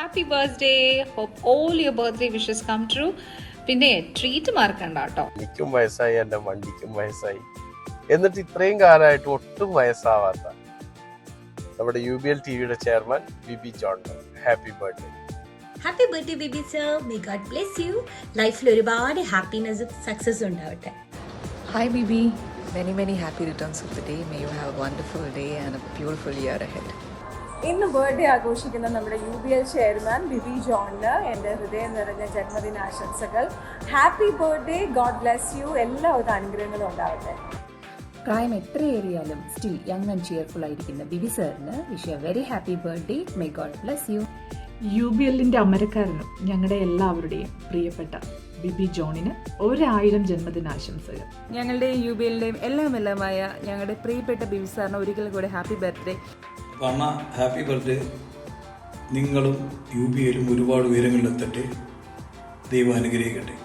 Happy birthday. Hope all your birthday wishes come true. പിന്നെ treat മറക്കണ്ട കേട്ടോ. എനിക്കും വയസ്സായി, എന്റെ വണ്ടിക്കും വയസ്സായി, എന്നിട്ട് ഇത്രയും കാലമായിട്ട് ഒട്ടും വയസ്സാവാത്ത നമ്മുടെ UBL ടിവിയുടെ chairman Bibi John, happy birthday. Happy birthday baby sir. May God bless you. ലൈഫിൽ ഒരുപാട് ഹാപ്പിനെസ്സും സക്സസ്സും ഉണ്ടാവട്ടെ. Hi Bibi, many happy returns of the day. May you have a wonderful day and a beautiful year ahead. ഇന്ന് birthday ആഘോഷിക്കുന്ന നമ്മുടെ UBL chairman ബിബി ജോണിന് എൻ്റെ ഹൃദയം നിറഞ്ഞ ജന്മദിനാശംസകൾ. Happy birthday, God bless you. എല്ലാവിധ അനുഗ്രഹങ്ങളും ഉണ്ടാവട്ടെ. പ്രായം എത്രയേറിയാലും സ്റ്റിൽ യങ് ആൻഡ് ചിയർഫുൾ ആയിരിക്കുന്ന ബിബി സാറിന് wish a very happy birthday. May God bless you. UBLന്റെ അമരക്കാരനും ഞങ്ങളുടെ എല്ലാവരുടെയും പ്രിയപ്പെട്ട ബിബി ജോണിന് 1000 ജന്മദിനാശംസകൾ. ഞങ്ങളുടെ UBLന്റെയും എല്ലാമായ ഞങ്ങളുടെ പ്രിയപ്പെട്ട ബിബി സാറിന് ഒരിക്കൽ കൂടെ ഹാപ്പി ബർത്ത്ഡേ. Happy birthday. നിങ്ങളും UBLും ഒരുപാട് ഉയരങ്ങളിലെത്തട്ടെ. ദൈവം അനുഗ്രഹിക്കട്ടെ.